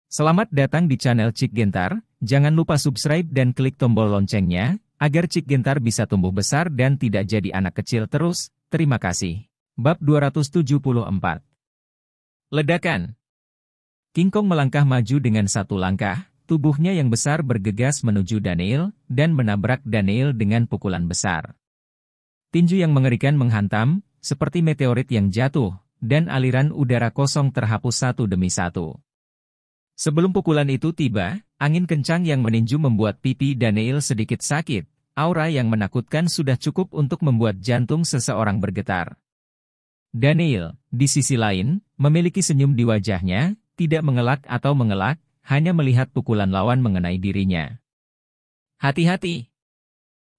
Selamat datang di channel Cik Gentar, jangan lupa subscribe dan klik tombol loncengnya, agar Cik Gentar bisa tumbuh besar dan tidak jadi anak kecil terus, terima kasih. Bab 274. Ledakan. King Kong melangkah maju dengan satu langkah, tubuhnya yang besar bergegas menuju Daniel, dan menabrak Daniel dengan pukulan besar. Tinju yang mengerikan menghantam, seperti meteorit yang jatuh, dan aliran udara kosong terhapus satu demi satu. Sebelum pukulan itu tiba, angin kencang yang meninju membuat pipi Daniel sedikit sakit. Aura yang menakutkan sudah cukup untuk membuat jantung seseorang bergetar. Daniel, di sisi lain, memiliki senyum di wajahnya, tidak mengelak atau mengelak, hanya melihat pukulan lawan mengenai dirinya. Hati-hati!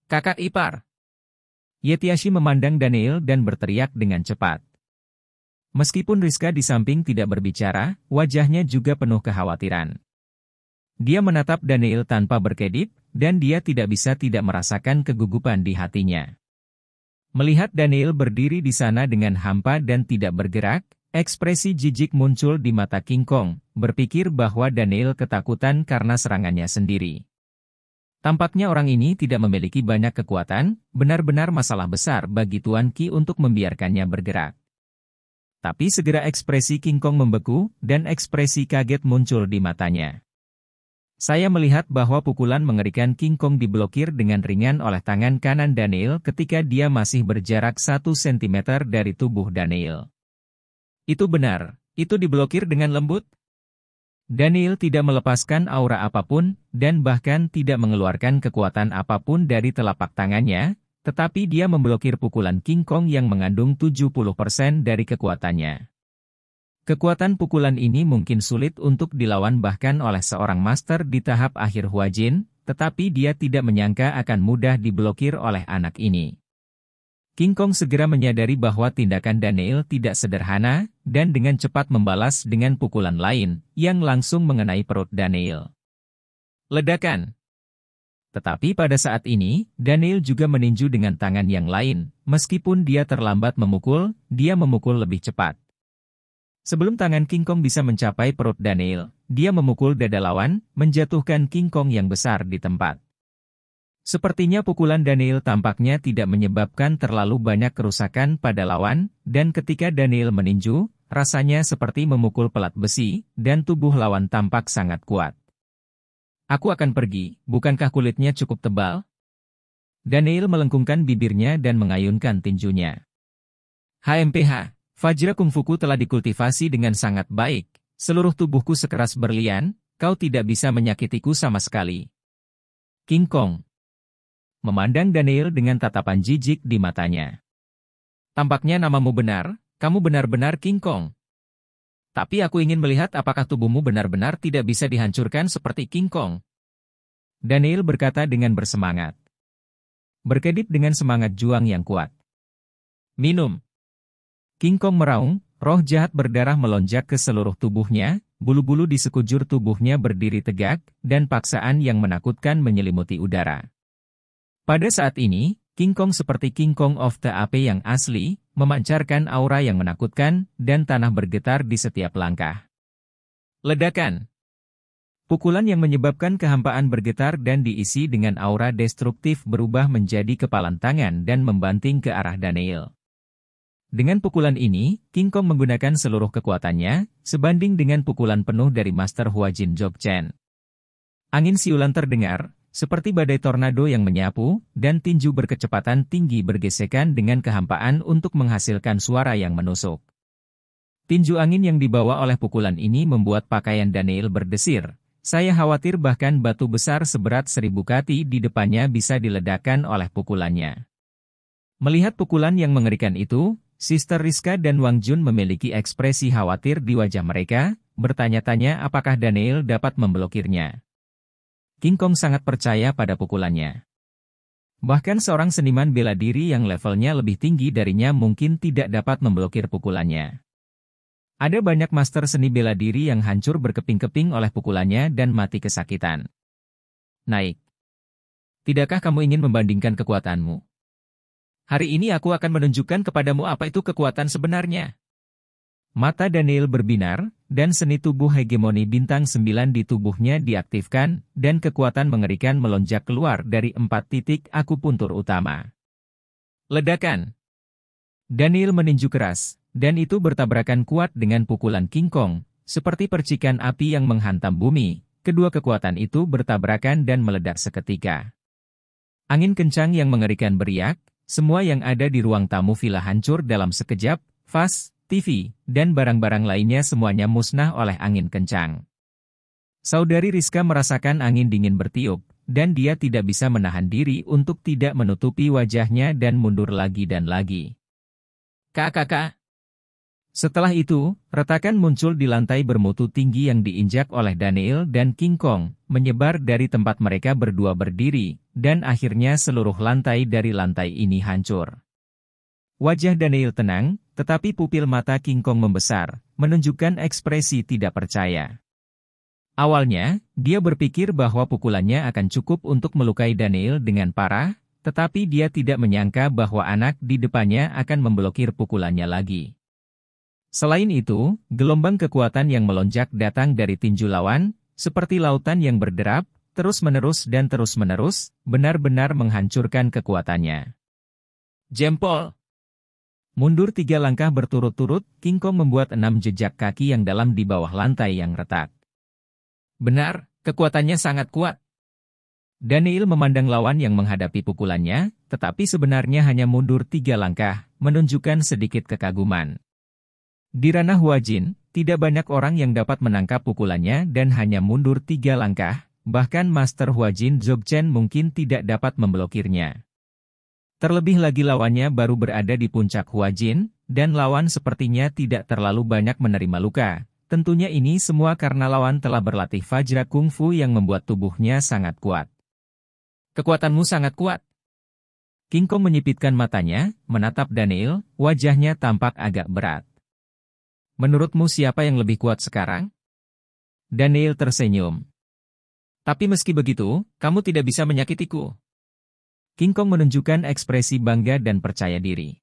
Kakak ipar! Yetiashi memandang Daniel dan berteriak dengan cepat. Meskipun Rizka di samping tidak berbicara, wajahnya juga penuh kekhawatiran. Dia menatap Daniel tanpa berkedip, dan dia tidak bisa tidak merasakan kegugupan di hatinya. Melihat Daniel berdiri di sana dengan hampa dan tidak bergerak, ekspresi jijik muncul di mata King Kong, berpikir bahwa Daniel ketakutan karena serangannya sendiri. Tampaknya orang ini tidak memiliki banyak kekuatan, benar-benar masalah besar bagi Tuan Qi untuk membiarkannya bergerak. Tapi segera ekspresi King Kong membeku, dan ekspresi kaget muncul di matanya. Saya melihat bahwa pukulan mengerikan King Kong diblokir dengan ringan oleh tangan kanan Daniel ketika dia masih berjarak 1 cm dari tubuh Daniel. Itu benar, itu diblokir dengan lembut. Daniel tidak melepaskan aura apapun, dan bahkan tidak mengeluarkan kekuatan apapun dari telapak tangannya, tetapi dia memblokir pukulan King Kong yang mengandung 70% dari kekuatannya. Kekuatan pukulan ini mungkin sulit untuk dilawan bahkan oleh seorang master di tahap akhir Huajin, tetapi dia tidak menyangka akan mudah diblokir oleh anak ini. King Kong segera menyadari bahwa tindakan Daniel tidak sederhana, dan dengan cepat membalas dengan pukulan lain, yang langsung mengenai perut Daniel. Ledakan. Tetapi pada saat ini, Daniel juga meninju dengan tangan yang lain, meskipun dia terlambat memukul, dia memukul lebih cepat. Sebelum tangan King Kong bisa mencapai perut Daniel, dia memukul dada lawan, menjatuhkan King Kong yang besar di tempat. Sepertinya pukulan Daniel tampaknya tidak menyebabkan terlalu banyak kerusakan pada lawan, dan ketika Daniel meninju, rasanya seperti memukul pelat besi, dan tubuh lawan tampak sangat kuat. Aku akan pergi, bukankah kulitnya cukup tebal? Daniel melengkungkan bibirnya dan mengayunkan tinjunya. HMPH, Vajra Kungfuku telah dikultivasi dengan sangat baik, seluruh tubuhku sekeras berlian, kau tidak bisa menyakitiku sama sekali. King Kong memandang Daniel dengan tatapan jijik di matanya. Tampaknya namamu benar, kamu benar-benar King Kong. Tapi aku ingin melihat apakah tubuhmu benar-benar tidak bisa dihancurkan seperti King Kong. Daniel berkata dengan bersemangat. Berkedip dengan semangat juang yang kuat. Minum. King Kong meraung, roh jahat berdarah melonjak ke seluruh tubuhnya, bulu-bulu di sekujur tubuhnya berdiri tegak, dan paksaan yang menakutkan menyelimuti udara. Pada saat ini, King Kong seperti King Kong of the Ape yang asli, memancarkan aura yang menakutkan, dan tanah bergetar di setiap langkah. Ledakan. Pukulan yang menyebabkan kehampaan bergetar dan diisi dengan aura destruktif berubah menjadi kepalan tangan dan membanting ke arah Daniel. Dengan pukulan ini, King Kong menggunakan seluruh kekuatannya, sebanding dengan pukulan penuh dari Master Huajin Dzogchen. Angin siulan terdengar, seperti badai tornado yang menyapu, dan tinju berkecepatan tinggi bergesekan dengan kehampaan untuk menghasilkan suara yang menusuk. Tinju angin yang dibawa oleh pukulan ini membuat pakaian Daniel berdesir. Saya khawatir bahkan batu besar seberat 1000 kati di depannya bisa diledakkan oleh pukulannya. Melihat pukulan yang mengerikan itu, Sister Rizka dan Wang Jun memiliki ekspresi khawatir di wajah mereka, bertanya-tanya apakah Daniel dapat memblokirnya. King Kong sangat percaya pada pukulannya. Bahkan seorang seniman bela diri yang levelnya lebih tinggi darinya mungkin tidak dapat memblokir pukulannya. Ada banyak master seni bela diri yang hancur berkeping-keping oleh pukulannya dan mati kesakitan. Naik. Tidakkah kamu ingin membandingkan kekuatanmu? Hari ini aku akan menunjukkan kepadamu apa itu kekuatan sebenarnya. Mata Daniel berbinar, dan seni tubuh hegemoni bintang 9 di tubuhnya diaktifkan, dan kekuatan mengerikan melonjak keluar dari 4 titik akupuntur utama. Ledakan. Daniel meninju keras, dan itu bertabrakan kuat dengan pukulan King Kong, seperti percikan api yang menghantam bumi. Kedua kekuatan itu bertabrakan dan meledak seketika. Angin kencang yang mengerikan beriak, semua yang ada di ruang tamu villa hancur dalam sekejap, vas, TV, dan barang-barang lainnya semuanya musnah oleh angin kencang. Saudari Rizka merasakan angin dingin bertiup, dan dia tidak bisa menahan diri untuk tidak menutupi wajahnya dan mundur lagi dan lagi. Kakak. Setelah itu, retakan muncul di lantai bermutu tinggi yang diinjak oleh Daniel dan King Kong, menyebar dari tempat mereka berdua berdiri, dan akhirnya seluruh lantai dari lantai ini hancur. Wajah Daniel tenang, tetapi pupil mata King Kong membesar, menunjukkan ekspresi tidak percaya. Awalnya, dia berpikir bahwa pukulannya akan cukup untuk melukai Daniel dengan parah, tetapi dia tidak menyangka bahwa anak di depannya akan memblokir pukulannya lagi. Selain itu, gelombang kekuatan yang melonjak datang dari tinju lawan, seperti lautan yang berderap, terus-menerus dan terus-menerus, benar-benar menghancurkan kekuatannya. Jempol. Mundur 3 langkah berturut-turut, King Kong membuat 6 jejak kaki yang dalam di bawah lantai yang retak. Benar, kekuatannya sangat kuat. Daniel memandang lawan yang menghadapi pukulannya, tetapi sebenarnya hanya mundur 3 langkah, menunjukkan sedikit kekaguman. Di ranah Huajin, tidak banyak orang yang dapat menangkap pukulannya dan hanya mundur 3 langkah, bahkan Master Huajin Dzogchen mungkin tidak dapat memblokirnya. Terlebih lagi lawannya baru berada di puncak Huajin, dan lawan sepertinya tidak terlalu banyak menerima luka. Tentunya ini semua karena lawan telah berlatih Vajra Kung Fu yang membuat tubuhnya sangat kuat. Kekuatanmu sangat kuat. King Kong menyipitkan matanya, menatap Daniel, wajahnya tampak agak berat. Menurutmu siapa yang lebih kuat sekarang? Daniel tersenyum. Tapi meski begitu, kamu tidak bisa menyakitiku. King Kong menunjukkan ekspresi bangga dan percaya diri.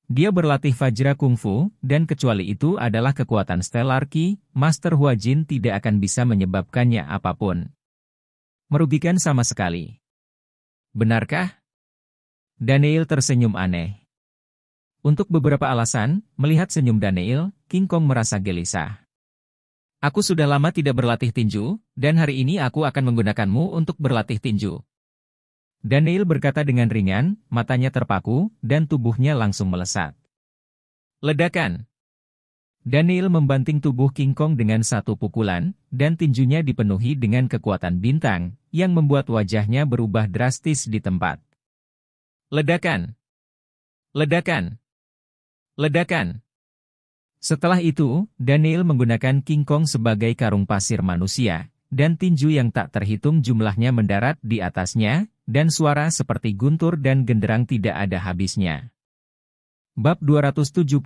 Dia berlatih Vajra Kung Fu, dan kecuali itu adalah kekuatan Stellar Ki, Master Huajin tidak akan bisa menyebabkannya apapun. Merugikan sama sekali. Benarkah? Daniel tersenyum aneh. Untuk beberapa alasan, melihat senyum Daniel, King Kong merasa gelisah. Aku sudah lama tidak berlatih tinju, dan hari ini aku akan menggunakanmu untuk berlatih tinju. Daniel berkata dengan ringan, matanya terpaku, dan tubuhnya langsung melesat. Ledakan. Daniel membanting tubuh King Kong dengan satu pukulan, dan tinjunya dipenuhi dengan kekuatan bintang, yang membuat wajahnya berubah drastis di tempat. Ledakan. Ledakan. Ledakan. Setelah itu, Daniel menggunakan King Kong sebagai karung pasir manusia, dan tinju yang tak terhitung jumlahnya mendarat di atasnya, dan suara seperti guntur dan genderang tidak ada habisnya. Bab 275.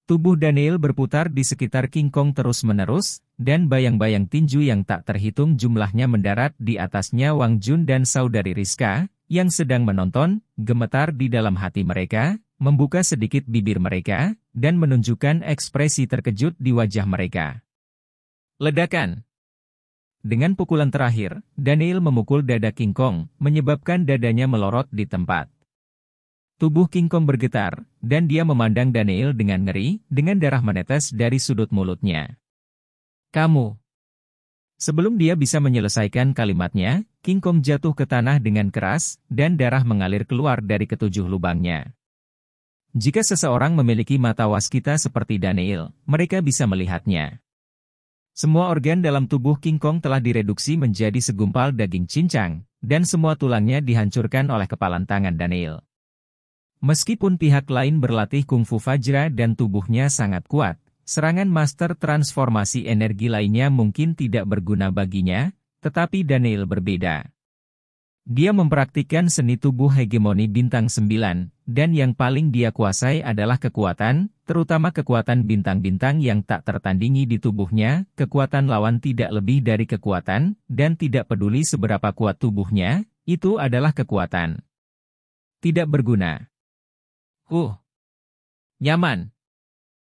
Tubuh Daniel berputar di sekitar King Kong terus-menerus, dan bayang-bayang tinju yang tak terhitung jumlahnya mendarat di atasnya. Wang Jun dan saudari Rizka, yang sedang menonton, gemetar di dalam hati mereka, membuka sedikit bibir mereka, dan menunjukkan ekspresi terkejut di wajah mereka. Ledakan. Dengan pukulan terakhir, Daniel memukul dada King Kong, menyebabkan dadanya melorot di tempat. Tubuh King Kong bergetar, dan dia memandang Daniel dengan ngeri, dengan darah menetes dari sudut mulutnya. Kamu. Sebelum dia bisa menyelesaikan kalimatnya, King Kong jatuh ke tanah dengan keras, dan darah mengalir keluar dari ketujuh lubangnya. Jika seseorang memiliki mata waskita seperti Daniel, mereka bisa melihatnya. Semua organ dalam tubuh King Kong telah direduksi menjadi segumpal daging cincang, dan semua tulangnya dihancurkan oleh kepalan tangan Daniel. Meskipun pihak lain berlatih kungfu Vajra dan tubuhnya sangat kuat, serangan master transformasi energi lainnya mungkin tidak berguna baginya, tetapi Daniel berbeda. Dia mempraktikkan seni tubuh hegemoni bintang 9, dan yang paling dia kuasai adalah kekuatan, terutama kekuatan bintang-bintang yang tak tertandingi di tubuhnya. Kekuatan lawan tidak lebih dari kekuatan, dan tidak peduli seberapa kuat tubuhnya, itu adalah kekuatan. Tidak berguna. Nyaman.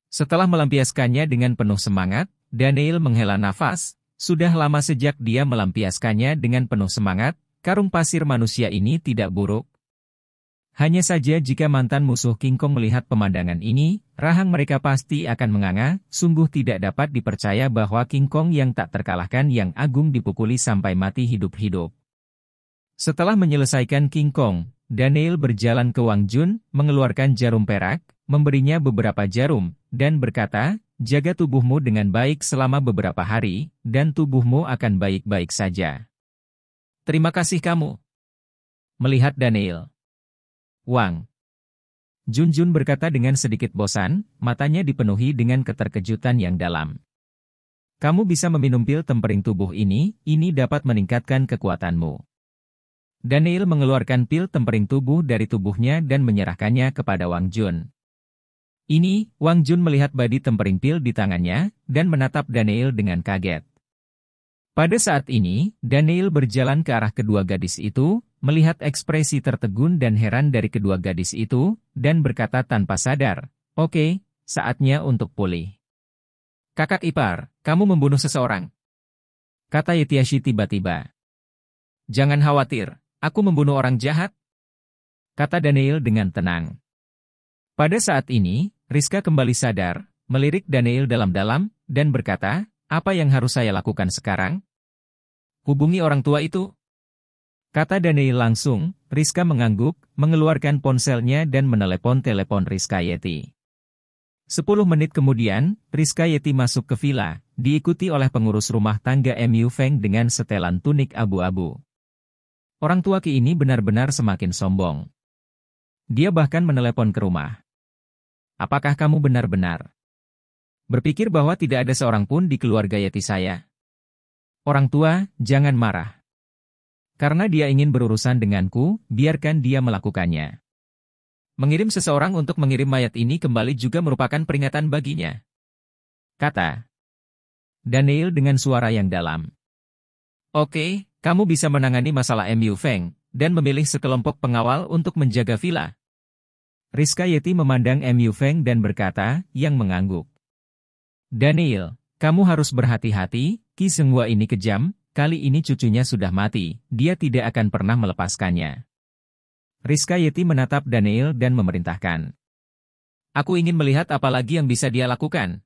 Setelah melampiaskannya dengan penuh semangat, Daniel menghela nafas. Sudah lama sejak dia melampiaskannya dengan penuh semangat, karung pasir manusia ini tidak buruk. Hanya saja jika mantan musuh King Kong melihat pemandangan ini, rahang mereka pasti akan menganga. Sungguh tidak dapat dipercaya bahwa King Kong yang tak terkalahkan yang agung dipukuli sampai mati hidup-hidup. Setelah menyelesaikan King Kong, Daniel berjalan ke Wang Jun, mengeluarkan jarum perak, memberinya beberapa jarum, dan berkata, jaga tubuhmu dengan baik selama beberapa hari, dan tubuhmu akan baik-baik saja. Terima kasih kamu. Melihat Daniel, Wang Jun berkata dengan sedikit bosan, matanya dipenuhi dengan keterkejutan yang dalam. Kamu bisa meminum pil tempering tubuh ini dapat meningkatkan kekuatanmu. Daniel mengeluarkan pil tempering tubuh dari tubuhnya dan menyerahkannya kepada Wang Jun. Wang Jun melihat badi tempering pil di tangannya, dan menatap Daniel dengan kaget. Pada saat ini, Daniel berjalan ke arah kedua gadis itu, melihat ekspresi tertegun dan heran dari kedua gadis itu, dan berkata tanpa sadar, "Oke, saatnya untuk pulih." "Kakak ipar, kamu membunuh seseorang," kata Yetiashi tiba-tiba. "Jangan khawatir, aku membunuh orang jahat," kata Daniel dengan tenang. Pada saat ini, Rizka kembali sadar, melirik Daniel dalam-dalam, dan berkata, "Apa yang harus saya lakukan sekarang?" "Hubungi orang tua itu," kata Daniel langsung. Rizka mengangguk, mengeluarkan ponselnya dan menelepon telepon Rizka Yeti. 10 menit kemudian, Rizka Yeti masuk ke villa, diikuti oleh pengurus rumah tangga Mu Feng dengan setelan tunik abu-abu. Orang tua Ki ini benar-benar semakin sombong. Dia bahkan menelepon ke rumah. "Apakah kamu benar-benar berpikir bahwa tidak ada seorang pun di keluarga Yeti saya? Orang tua, jangan marah. Karena dia ingin berurusan denganku, biarkan dia melakukannya. Mengirim seseorang untuk mengirim mayat ini kembali juga merupakan peringatan baginya," kata Daniel dengan suara yang dalam. "Oke, kamu bisa menangani masalah Mu Feng, dan memilih sekelompok pengawal untuk menjaga villa." Rizka Yeti memandang Mu Feng dan berkata, yang mengangguk. "Daniel, kamu harus berhati-hati, Ki Senghua ini kejam, kali ini cucunya sudah mati, dia tidak akan pernah melepaskannya." Rizka Yeti menatap Daniel dan memerintahkan. "Aku ingin melihat apa lagi yang bisa dia lakukan."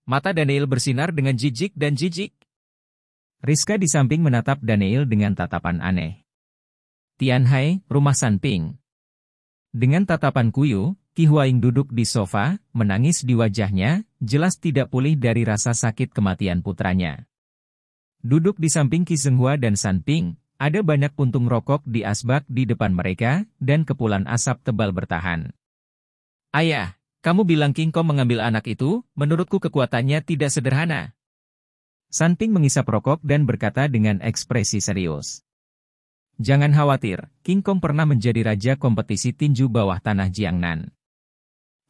Mata Daniel bersinar dengan jijik dan jijik. Rizka di samping menatap Daniel dengan tatapan aneh. Tianhai, rumah Sanping. Dengan tatapan kuyu, Ki Huaing duduk di sofa, menangis di wajahnya, jelas tidak pulih dari rasa sakit kematian putranya. Duduk di samping Ki Senghua dan Sanping, ada banyak puntung rokok di asbak di depan mereka, dan kepulan asap tebal bertahan. "Ayah, kamu bilang King Kong mengambil anak itu, menurutku kekuatannya tidak sederhana." Sanping mengisap rokok dan berkata dengan ekspresi serius. "Jangan khawatir, King Kong pernah menjadi raja kompetisi tinju bawah tanah Jiangnan.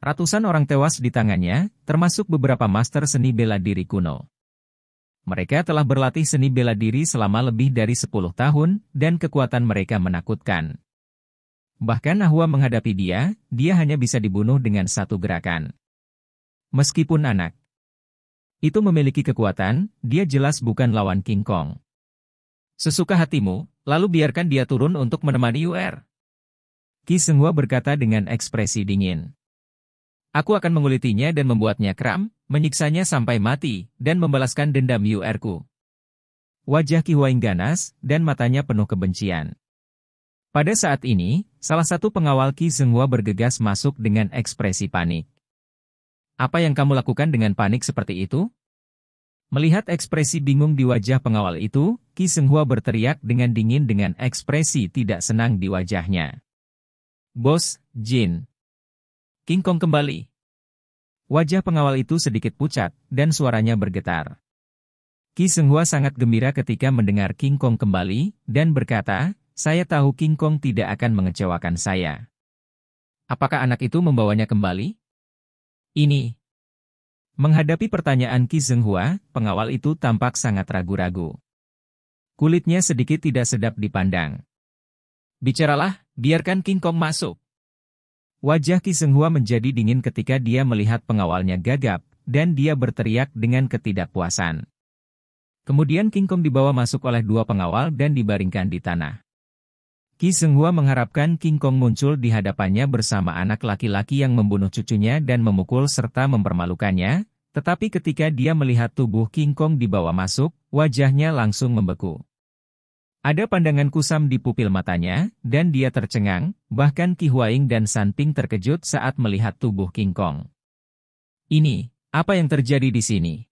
Ratusan orang tewas di tangannya, termasuk beberapa master seni bela diri kuno. Mereka telah berlatih seni bela diri selama lebih dari 10 tahun, dan kekuatan mereka menakutkan. Bahkan Ahwa menghadapi dia hanya bisa dibunuh dengan satu gerakan. Meskipun anak itu memiliki kekuatan, dia jelas bukan lawan King Kong. Sesuka hatimu, lalu biarkan dia turun untuk menemani UR." Ki Senghua berkata dengan ekspresi dingin. "Aku akan mengulitinya dan membuatnya kram, menyiksanya sampai mati, dan membalaskan dendam UR-ku." Wajah Ki Huaing ganas, dan matanya penuh kebencian. Pada saat ini, salah satu pengawal Ki Senghua bergegas masuk dengan ekspresi panik. "Apa yang kamu lakukan dengan panik seperti itu?" Melihat ekspresi bingung di wajah pengawal itu, Ki Senghua berteriak dengan dingin dengan ekspresi tidak senang di wajahnya. "Bos, Jin. King Kong kembali." Wajah pengawal itu sedikit pucat, dan suaranya bergetar. Ki Senghua sangat gembira ketika mendengar King Kong kembali, dan berkata, "Saya tahu King Kong tidak akan mengecewakan saya." "Apakah anak itu membawanya kembali?" Ini. Menghadapi pertanyaan Ki Senghua, pengawal itu tampak sangat ragu-ragu. Kulitnya sedikit tidak sedap dipandang. "Bicaralah, biarkan King Kong masuk." Wajah Ki Senghua menjadi dingin ketika dia melihat pengawalnya gagap, dan dia berteriak dengan ketidakpuasan. Kemudian King Kong dibawa masuk oleh dua pengawal dan dibaringkan di tanah. Ki Senghua mengharapkan King Kong muncul di hadapannya bersama anak laki-laki yang membunuh cucunya dan memukul serta mempermalukannya, tetapi ketika dia melihat tubuh King Kong dibawa masuk, wajahnya langsung membeku. Ada pandangan kusam di pupil matanya, dan dia tercengang, bahkan Qi Huaing dan San Ping terkejut saat melihat tubuh King Kong. Ini, apa yang terjadi di sini?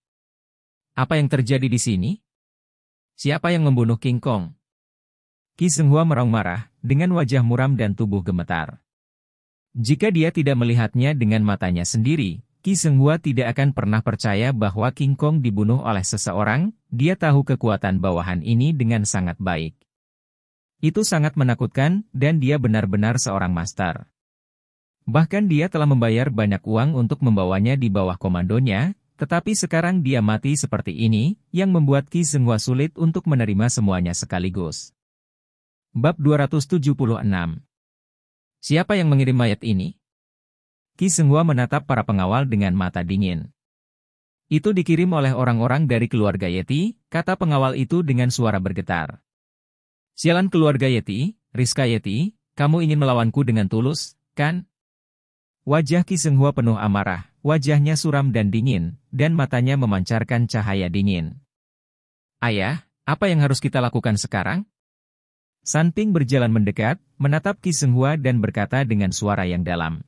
Apa yang terjadi di sini? Siapa yang membunuh King Kong? Ki Senghua meraung marah, dengan wajah muram dan tubuh gemetar. Jika dia tidak melihatnya dengan matanya sendiri, Ki Senghua tidak akan pernah percaya bahwa King Kong dibunuh oleh seseorang. Dia tahu kekuatan bawahan ini dengan sangat baik. Itu sangat menakutkan, dan dia benar-benar seorang master. Bahkan dia telah membayar banyak uang untuk membawanya di bawah komandonya, tetapi sekarang dia mati seperti ini, yang membuat Ki Senghua sulit untuk menerima semuanya sekaligus. Bab 276. Siapa yang mengirim mayat ini? Ki Senghua menatap para pengawal dengan mata dingin. Itu dikirim oleh orang-orang dari keluarga Yeti, kata pengawal itu dengan suara bergetar. Sialan keluarga Yeti, Rizka Yeti, kamu ingin melawanku dengan tulus, kan? Wajah Ki Senghua penuh amarah, wajahnya suram dan dingin, dan matanya memancarkan cahaya dingin. Ayah, apa yang harus kita lakukan sekarang? San Ping berjalan mendekat, menatap Ki Senghua dan berkata dengan suara yang dalam.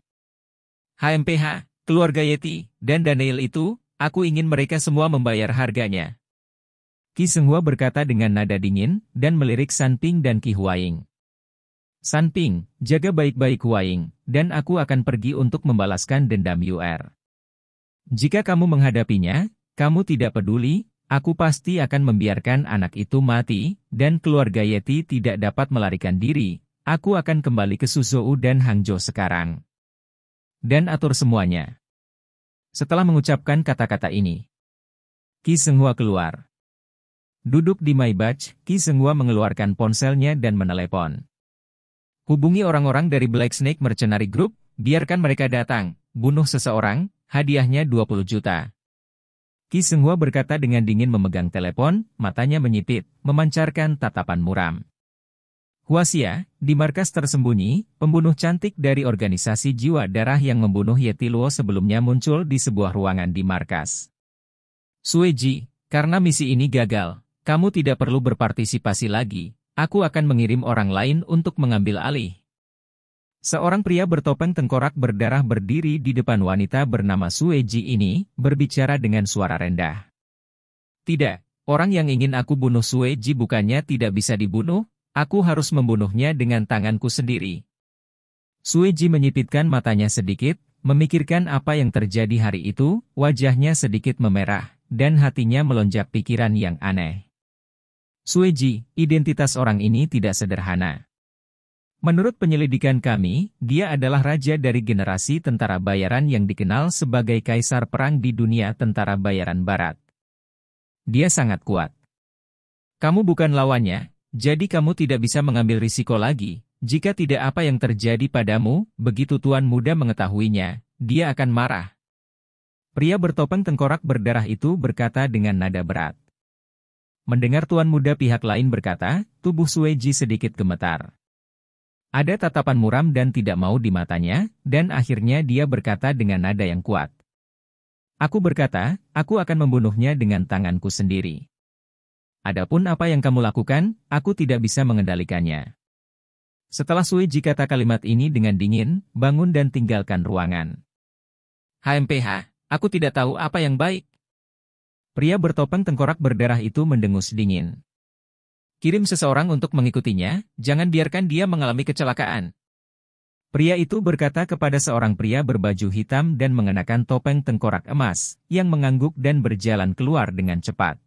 HMPH, keluarga Yeti, dan Daniel itu, aku ingin mereka semua membayar harganya. Ki Senghua berkata dengan nada dingin, dan melirik San Ping dan Qi Huaing. San Ping, jaga baik-baik Huaing, dan aku akan pergi untuk membalaskan dendam UR. Jika kamu menghadapinya, kamu tidak peduli, aku pasti akan membiarkan anak itu mati, dan keluarga Yeti tidak dapat melarikan diri. Aku akan kembali ke Suzhou dan Hangzhou sekarang. Dan atur semuanya. Setelah mengucapkan kata-kata ini, Ki Senghua keluar. Duduk di Maybach, Ki Senghua mengeluarkan ponselnya dan menelepon. Hubungi orang-orang dari Black Snake Mercenary Group, biarkan mereka datang, bunuh seseorang, hadiahnya 20 juta. Ki Senghua berkata dengan dingin memegang telepon, matanya menyipit, memancarkan tatapan muram. Huaxia, di markas tersembunyi, pembunuh cantik dari organisasi jiwa darah yang membunuh Yeti Luo sebelumnya muncul di sebuah ruangan di markas. Sueji, karena misi ini gagal, kamu tidak perlu berpartisipasi lagi, aku akan mengirim orang lain untuk mengambil alih. Seorang pria bertopeng tengkorak berdarah berdiri di depan wanita bernama Sueji ini, berbicara dengan suara rendah. Tidak, orang yang ingin aku bunuh Sueji bukannya tidak bisa dibunuh, aku harus membunuhnya dengan tanganku sendiri. Sueji menyipitkan matanya sedikit, memikirkan apa yang terjadi hari itu, wajahnya sedikit memerah, dan hatinya melonjak pikiran yang aneh. Sueji, identitas orang ini tidak sederhana. Menurut penyelidikan kami, dia adalah raja dari generasi tentara bayaran yang dikenal sebagai kaisar perang di dunia tentara bayaran barat. Dia sangat kuat. Kamu bukan lawannya. Jadi kamu tidak bisa mengambil risiko lagi, jika tidak apa yang terjadi padamu, begitu tuan muda mengetahuinya, dia akan marah. Pria bertopeng tengkorak berdarah itu berkata dengan nada berat. Mendengar tuan muda pihak lain berkata, tubuh Sueji sedikit gemetar. Ada tatapan muram dan tidak mau di matanya, dan akhirnya dia berkata dengan nada yang kuat. Aku berkata, aku akan membunuhnya dengan tanganku sendiri. Adapun apa yang kamu lakukan, aku tidak bisa mengendalikannya. Setelah Sueji kata kalimat ini dengan dingin, bangun dan tinggalkan ruangan. HMPH, aku tidak tahu apa yang baik. Pria bertopeng tengkorak berdarah itu mendengus dingin. Kirim seseorang untuk mengikutinya, jangan biarkan dia mengalami kecelakaan. Pria itu berkata kepada seorang pria berbaju hitam dan mengenakan topeng tengkorak emas, yang mengangguk dan berjalan keluar dengan cepat.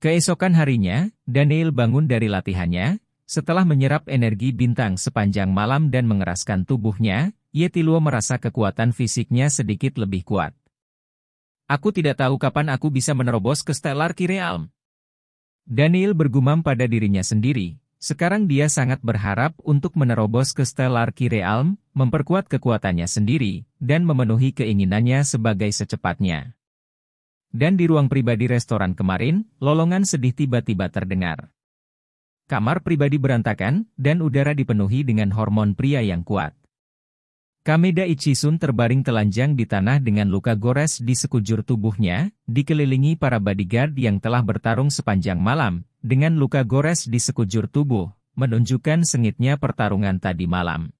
Keesokan harinya, Daniel bangun dari latihannya, setelah menyerap energi bintang sepanjang malam dan mengeraskan tubuhnya, Yeti Luo merasa kekuatan fisiknya sedikit lebih kuat. Aku tidak tahu kapan aku bisa menerobos ke Stellar Key Realm. Daniel bergumam pada dirinya sendiri, Sekarang dia sangat berharap untuk menerobos ke Stellar Key Realm, memperkuat kekuatannya sendiri, dan memenuhi keinginannya sebagai secepatnya. Dan di ruang pribadi restoran kemarin, lolongan sedih tiba-tiba terdengar. Kamar pribadi berantakan, dan udara dipenuhi dengan hormon pria yang kuat. Kameda Ichisun terbaring telanjang di tanah dengan luka gores di sekujur tubuhnya, dikelilingi para bodyguard yang telah bertarung sepanjang malam, dengan luka gores di sekujur tubuh, menunjukkan sengitnya pertarungan tadi malam.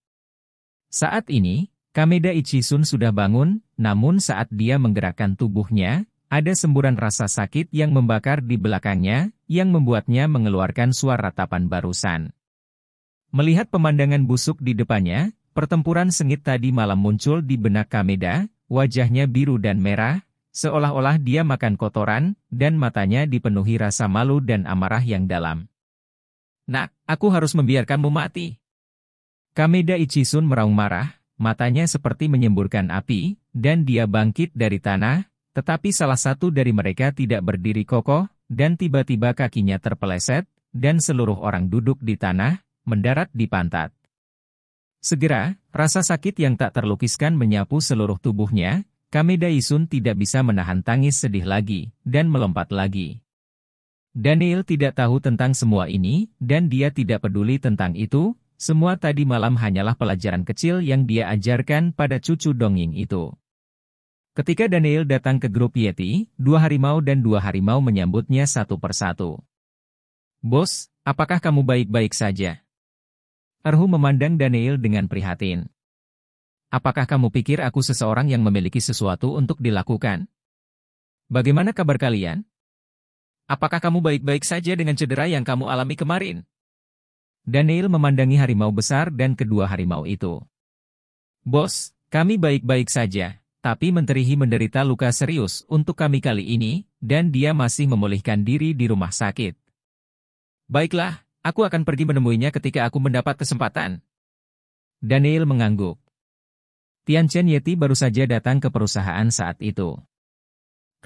Saat ini, Kameda Ichisun sudah bangun, namun saat dia menggerakkan tubuhnya, ada semburan rasa sakit yang membakar di belakangnya, yang membuatnya mengeluarkan suara ratapan barusan. Melihat pemandangan busuk di depannya, pertempuran sengit tadi malam muncul di benak Kameda, wajahnya biru dan merah, seolah-olah dia makan kotoran, dan matanya dipenuhi rasa malu dan amarah yang dalam. "Nak, aku harus membiarkanmu mati." Kameda Ichisun meraung marah, matanya seperti menyemburkan api, dan dia bangkit dari tanah, tetapi salah satu dari mereka tidak berdiri kokoh, dan tiba-tiba kakinya terpeleset, dan seluruh orang duduk di tanah, mendarat di pantat. Segera, rasa sakit yang tak terlukiskan menyapu seluruh tubuhnya, Kameda Ichisun tidak bisa menahan tangis sedih lagi, dan melompat lagi. Daniel tidak tahu tentang semua ini, dan dia tidak peduli tentang itu, semua tadi malam hanyalah pelajaran kecil yang dia ajarkan pada cucu dongeng itu. Ketika Daniel datang ke grup Yeti, 2 harimau dan 2 harimau menyambutnya satu persatu. "Bos, apakah kamu baik-baik saja?" Erhu memandang Daniel dengan prihatin. "Apakah kamu pikir aku seseorang yang memiliki sesuatu untuk dilakukan? Bagaimana kabar kalian? Apakah kamu baik-baik saja dengan cedera yang kamu alami kemarin?" Daniel memandangi harimau besar dan kedua harimau itu. "Bos, kami baik-baik saja, tapi Menterihi menderita luka serius untuk kami kali ini, dan dia masih memulihkan diri di rumah sakit." "Baiklah. Aku akan pergi menemuinya ketika aku mendapat kesempatan." Daniel mengangguk. Tianchen Yeti baru saja datang ke perusahaan saat itu.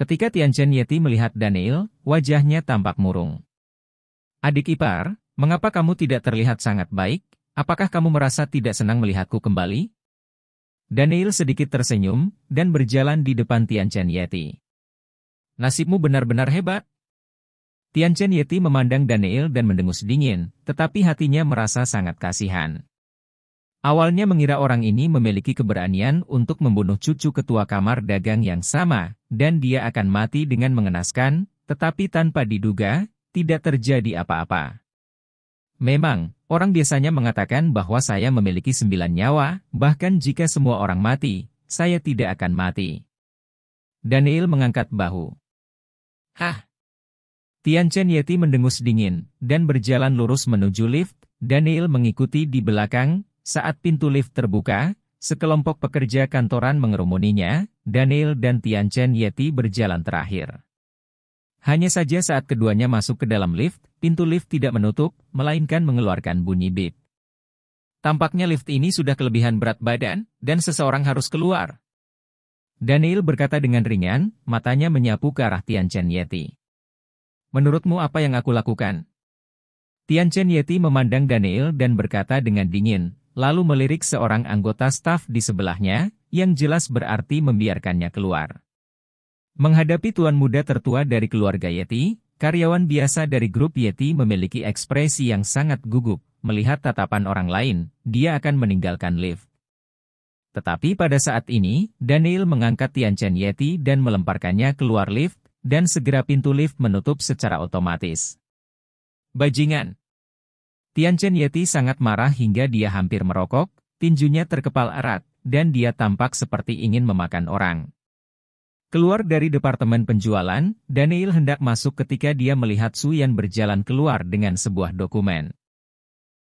Ketika Tianchen Yeti melihat Daniel, wajahnya tampak murung. "Adik ipar, mengapa kamu tidak terlihat sangat baik? Apakah kamu merasa tidak senang melihatku kembali?" Daniel sedikit tersenyum, dan berjalan di depan Tianchen Yeti. "Nasibmu benar-benar hebat." Tianchen Yeti memandang Daniel dan mendengus dingin, tetapi hatinya merasa sangat kasihan. Awalnya mengira orang ini memiliki keberanian untuk membunuh cucu ketua kamar dagang yang sama, dan dia akan mati dengan mengenaskan, tetapi tanpa diduga, tidak terjadi apa-apa. Memang, orang biasanya mengatakan bahwa saya memiliki 9 nyawa, bahkan jika semua orang mati, saya tidak akan mati. Daniel mengangkat bahu. "Hah?" Tianchen Yeti mendengus dingin, dan berjalan lurus menuju lift. Daniel mengikuti di belakang. Saat pintu lift terbuka, sekelompok pekerja kantoran mengerumuninya. Daniel dan Tianchen Yeti berjalan terakhir. Hanya saja saat keduanya masuk ke dalam lift, pintu lift tidak menutup, melainkan mengeluarkan bunyi bip. "Tampaknya lift ini sudah kelebihan berat badan, dan seseorang harus keluar." Daniel berkata dengan ringan, matanya menyapu ke arah Tianchen Yeti. "Menurutmu apa yang aku lakukan?" Tianchen Yeti memandang Daniel dan berkata dengan dingin, lalu melirik seorang anggota staf di sebelahnya, yang jelas berarti membiarkannya keluar. Menghadapi tuan muda tertua dari keluarga Yeti, karyawan biasa dari grup Yeti memiliki ekspresi yang sangat gugup. Melihat tatapan orang lain, dia akan meninggalkan lift. Tetapi pada saat ini, Daniel mengangkat Tianchen Yeti dan melemparkannya keluar lift, dan segera pintu lift menutup secara otomatis. "Bajingan!" Tianchen Yeti sangat marah hingga dia hampir merokok, tinjunya terkepal erat, dan dia tampak seperti ingin memakan orang. Keluar dari departemen penjualan, Daniel hendak masuk ketika dia melihat Su Yan berjalan keluar dengan sebuah dokumen.